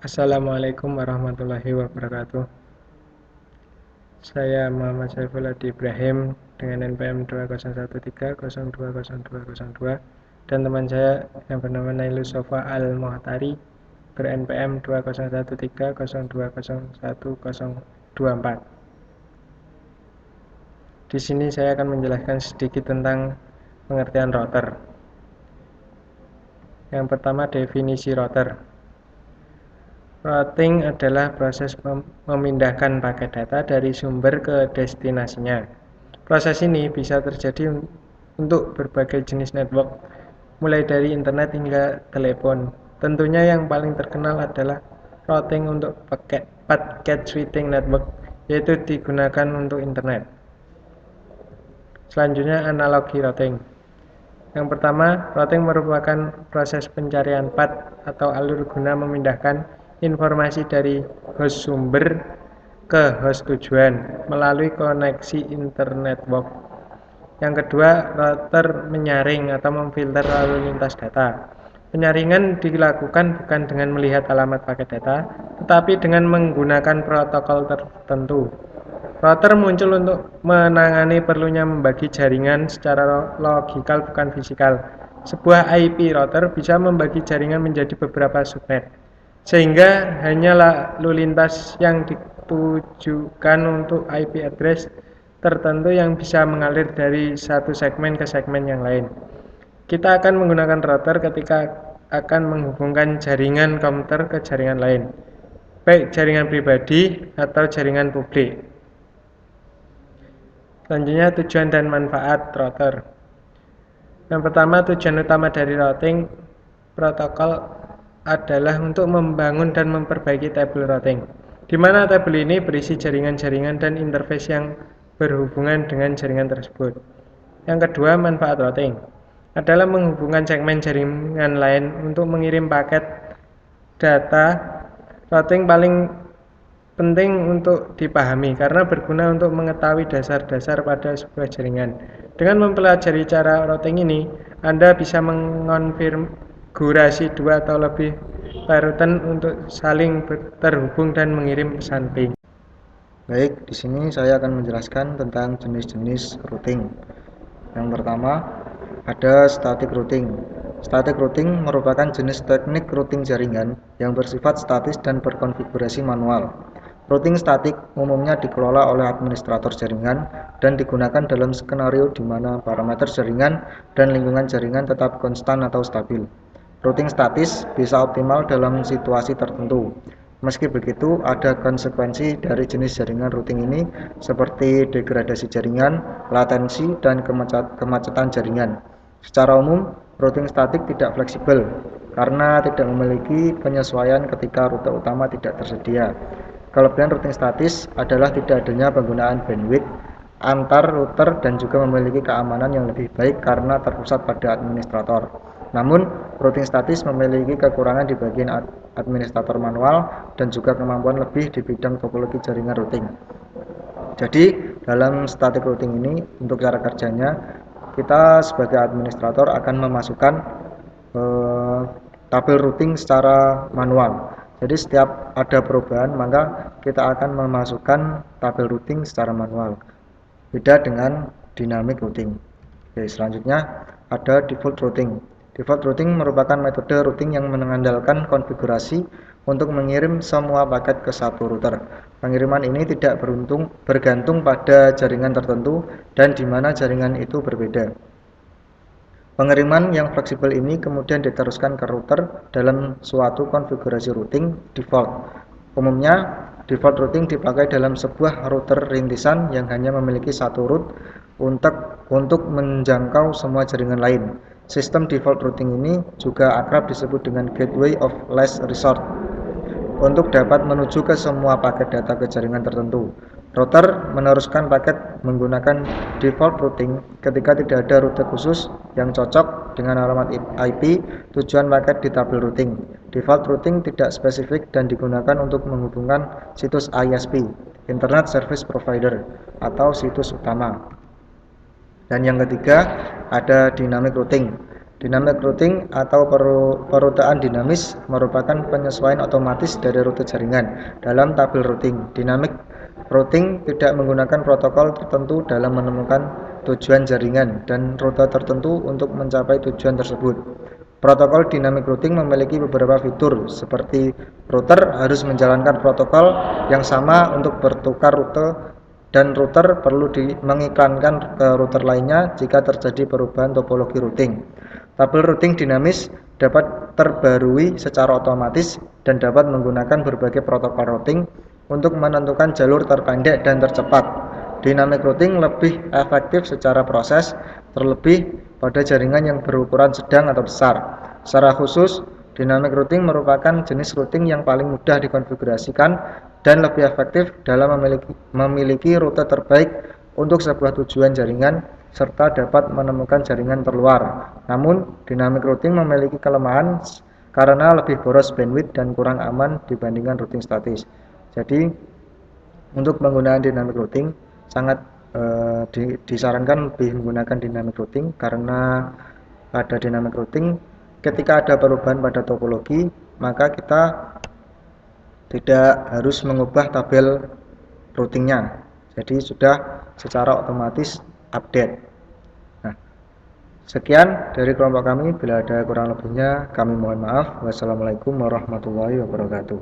Assalamualaikum warahmatullahi wabarakatuh. Saya Muhammad Saiful Adi Ibrahim dengan NPM 20130202002 dan teman saya yang bernama Nailus Sofa Al-Muhtari ber-NPM 20130201024. Di sini saya akan menjelaskan sedikit tentang pengertian router. Yang pertama, definisi router. Routing adalah proses memindahkan paket data dari sumber ke destinasinya. Proses ini bisa terjadi untuk berbagai jenis network, mulai dari internet hingga telepon. Tentunya yang paling terkenal adalah routing untuk packet switching network, yaitu digunakan untuk internet. Selanjutnya, analogi routing. Yang pertama, routing merupakan proses pencarian path atau alur guna memindahkan informasi dari host sumber ke host tujuan melalui koneksi internet network. Yang kedua, router menyaring atau memfilter lalu lintas data. Penyaringan dilakukan bukan dengan melihat alamat paket data, tetapi dengan menggunakan protokol tertentu. Router muncul untuk menangani perlunya membagi jaringan secara logikal bukan fisikal. Sebuah IP router bisa membagi jaringan menjadi beberapa subnet, sehingga hanya lalu lintas yang ditujukan untuk IP address tertentu yang bisa mengalir dari satu segmen ke segmen yang lain. Kita akan menggunakan router ketika akan menghubungkan jaringan komputer ke jaringan lain, baik jaringan pribadi atau jaringan publik. Selanjutnya, tujuan dan manfaat router. Yang pertama, tujuan utama dari routing protokol adalah untuk membangun dan memperbaiki tabel routing, di mana tabel ini berisi jaringan-jaringan dan interface yang berhubungan dengan jaringan tersebut. Yang kedua, manfaat routing adalah menghubungkan segmen jaringan lain untuk mengirim paket data. Routing paling penting untuk dipahami karena berguna untuk mengetahui dasar-dasar pada sebuah jaringan. Dengan mempelajari cara routing ini, Anda bisa mengonfigurasi dua atau lebih larutan untuk saling terhubung dan mengirim pesan ping. Baik, di sini saya akan menjelaskan tentang jenis-jenis routing. Yang pertama, ada static routing. Static routing merupakan jenis teknik routing jaringan yang bersifat statis dan berkonfigurasi manual. Routing statik umumnya dikelola oleh administrator jaringan dan digunakan dalam skenario di mana parameter jaringan dan lingkungan jaringan tetap konstan atau stabil. Routing statis bisa optimal dalam situasi tertentu. Meski begitu, ada konsekuensi dari jenis jaringan routing ini seperti degradasi jaringan, latensi, dan kemacetan jaringan. Secara umum, routing statik tidak fleksibel karena tidak memiliki penyesuaian ketika rute utama tidak tersedia. Kelebihan routing statis adalah tidak adanya penggunaan bandwidth antar router dan juga memiliki keamanan yang lebih baik karena terpusat pada administrator. Namun, routing statis memiliki kekurangan di bagian administrator manual dan juga kemampuan lebih di bidang topologi jaringan routing. Jadi, dalam static routing ini, untuk cara kerjanya, kita sebagai administrator akan memasukkan tabel routing secara manual. Jadi setiap ada perubahan maka kita akan memasukkan tabel routing secara manual. Beda dengan dynamic routing. Oke, selanjutnya ada default routing. Default routing merupakan metode routing yang mengandalkan konfigurasi untuk mengirim semua paket ke satu router. Pengiriman ini tidak bergantung pada jaringan tertentu dan di mana jaringan itu berbeda. Pengiriman yang fleksibel ini kemudian diteruskan ke router dalam suatu konfigurasi routing default. Umumnya, default routing dipakai dalam sebuah router rintisan yang hanya memiliki satu route untuk menjangkau semua jaringan lain. Sistem default routing ini juga akrab disebut dengan gateway of last resort untuk dapat menuju ke semua paket data ke jaringan tertentu. Router meneruskan paket menggunakan default routing ketika tidak ada rute khusus yang cocok dengan alamat IP tujuan paket di tabel routing. Default routing tidak spesifik dan digunakan untuk menghubungkan situs ISP, Internet Service Provider, atau situs utama. Dan yang ketiga, ada dynamic routing. Dynamic routing atau perutaan dinamis merupakan penyesuaian otomatis dari rute jaringan dalam tabel routing. Dynamic routing tidak menggunakan protokol tertentu dalam menemukan tujuan jaringan dan rute tertentu untuk mencapai tujuan tersebut. Protokol dynamic routing memiliki beberapa fitur, seperti router harus menjalankan protokol yang sama untuk bertukar rute dan router perlu mengiklankan ke router lainnya jika terjadi perubahan topologi routing. Tabel routing dinamis dapat terbarui secara otomatis dan dapat menggunakan berbagai protokol routing untuk menentukan jalur terpendek dan tercepat. Dynamic routing lebih efektif secara proses, terlebih pada jaringan yang berukuran sedang atau besar. Secara khusus, dynamic routing merupakan jenis routing yang paling mudah dikonfigurasikan dan lebih efektif dalam memiliki rute terbaik untuk sebuah tujuan jaringan serta dapat menemukan jaringan terluar. Namun, dynamic routing memiliki kelemahan karena lebih boros bandwidth dan kurang aman dibandingkan routing statis. Jadi, untuk penggunaan dynamic routing sangat disarankan lebih menggunakan dynamic routing karena pada dynamic routing ketika ada perubahan pada topologi maka kita tidak harus mengubah tabel routingnya, jadi sudah secara otomatis update. Nah, sekian dari kelompok kami. Bila ada kurang lebihnya kami mohon maaf. Wassalamualaikum warahmatullahi wabarakatuh.